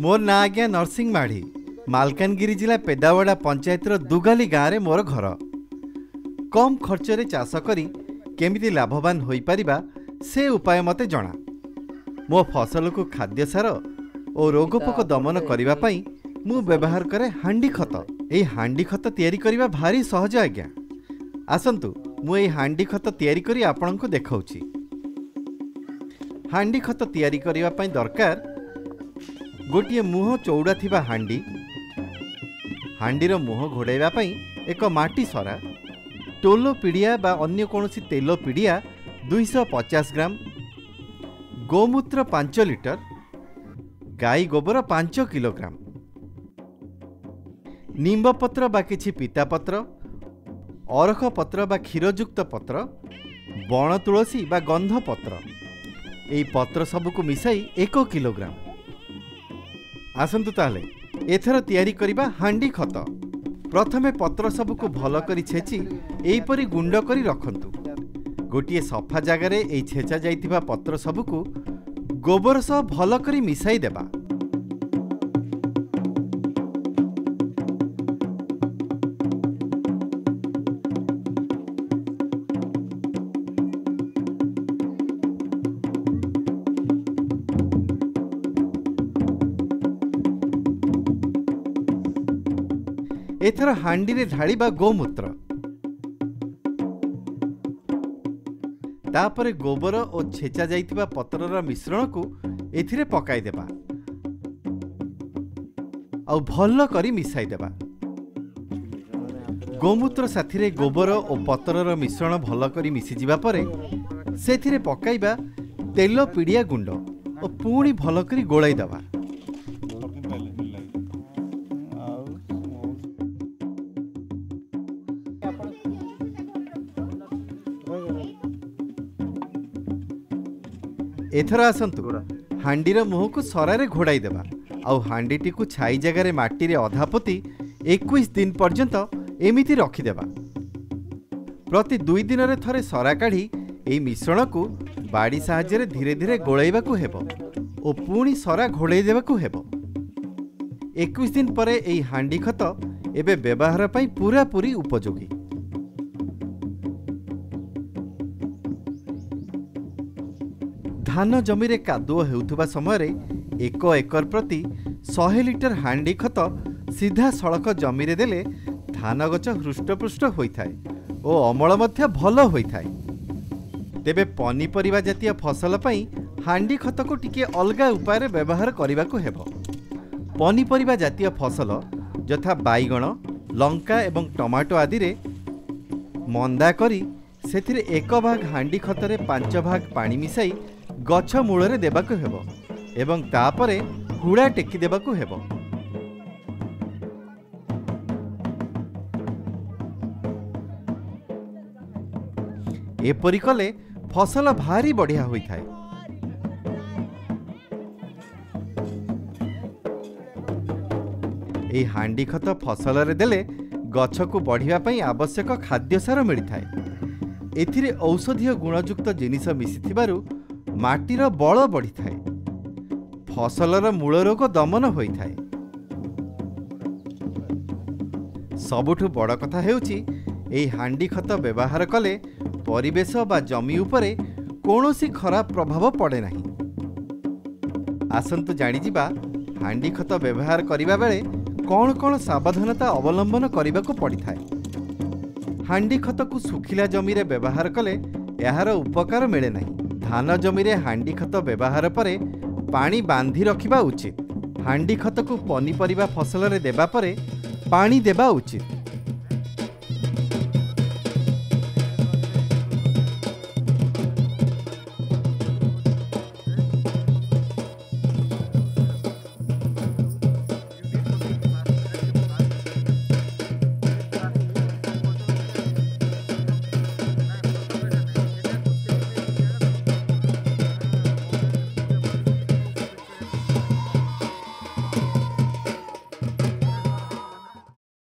मोर ना आज्ञा नरसिंह माढ़ी मालकानगिरी जिला पेदावड़ा पंचायतर दुगाली गाँव में मोर घर। कम खर्च रे चाष करी केमिति लाभवान होई परिबा से उपाय मते जणा। मो फसल को खाद्य सार और रोगपोक दमन करने पाई मु व्यवहार करे हांडी खत। एई हांडी खत तैयारी करिबा भारी सहज आज्ञा। आसंतु मु एई हांडी खत तैयारी करी आपनको देखाउची। हांडी खत तैयारी करिबा पई दरकार गोटिए मुह चौड़ा थिबा हांडी, हांडीर मुह घोड़ाइबा पई एक माटी सरा, टोलो पिड़िया बा अन्य कोनोसी तेलो पिड़िया 250 ग्राम, गोमूत्र 5 लिटर, गाई गोबर 5 किलोग्राम, निम्ब पत्र बा किछि पिता पत्र, अरख पत्र बा क्षीरयुक्त पत्र, बण तुलसी बा गंध पत्र, एई पत्र सबको मिसाई 1 किलोग्राम। आसंतु ताहले एथर तैयारी करिबा हांडी खत। प्रथमे पत्र सबको भल करी छेची एईपरि गुंड करी रखंतु। गोटिए सफा जगार एई छेचा जाइथिबा पत्र सबको गोबर सह भल करी मिसाई देबा। एथर हांडी रे ढाळिबा गोमूत्र, तापरे गोबर और छेचा जाइतिबा पत्रर मिश्रण को एथिरे पकाई देबा आ भल्ल करी मिसाई देबा। गोमूत्र साथिरे गोबर और पत्रर मिश्रण भल करी मिसी जिबा परे सेथिरे पकाइबा तेलो पिड़िया गुंड और पुणी भल करी गोलाई देबा। एथर आसंतु हांडीर मुह को सरारे घोड़ाई देबा आउ हांडीटी को छाई जगार माटी रे अधा पोती 21 दिन पर्यंत एमिति रखिदेबा। प्रति 2 दिन रे थरे सरा काढ़ी एई मिश्रण को बाड़ी साहाय्य धीरे धीरे गोलाइबा को हेबो ओ पुणी सरा घोड़ाई देबा को हेबो। 21 दिन परे एई हांडी खत एबे व्यवहार पई पूरा पूरी उपयोगी। धान जमी रे कादुओ हेउथुबा समय 1 एकर प्रति 100 लिटर हांडी खत सीधा सड़क जमी रे देले धान गछ हृष्टपुष्ट होइथाय ओ अमल मध्य भल होइथाय। तेबे पनीपरिबा जातीय फसल पई हांडी खत को टिके अलगा उपाय रे व्यवहार करिबा को हेबो। पनीपरिबा जातीय फसल यथा बाईगण, लंका एवं टमाटो आदि रे मंदा करी सेथिरे 1 भाग हांडी खतरे 5 भाग पानी मिसाई गछ मूଳରେ देबाको हेबो एवं तापरे हुड़ा टेकी देबाको हेबो। एपरि कले फसल भारी बढ़िया होइथाय। एई हांडी खत फसल रे देले गछ को बढ़िया पई आवश्यक खाद्य सार मिलिथाय। एथिरे औषधीय गुणयुक्त जिनिस मिसिथिबारु माटीर बल बढ़ी थाए, फसलर मूल रोग दमन होई थाए। सबुठु बड़ कथा हेउची एई हांडी खत व्यवहार कले परिवेश बा जमी उपरे कोनोसी खराब प्रभाव पड़े नाही। आसंतु जानि जिबा हांडी खत व्यवहार करिबा बेले कौन कौन सावधानता अवलंबन करने को पड़ी थाए। हांडी खत को सुखिला जमी रे व्यवहार कले यार उपकार मिले नहीं। धान जमी रे हांडी खत व्यवहार परे पानी बांधी रखिबा उचित। हांडी खत को पनीपरिबा फसल रे देबा परे पानी देबा उचित।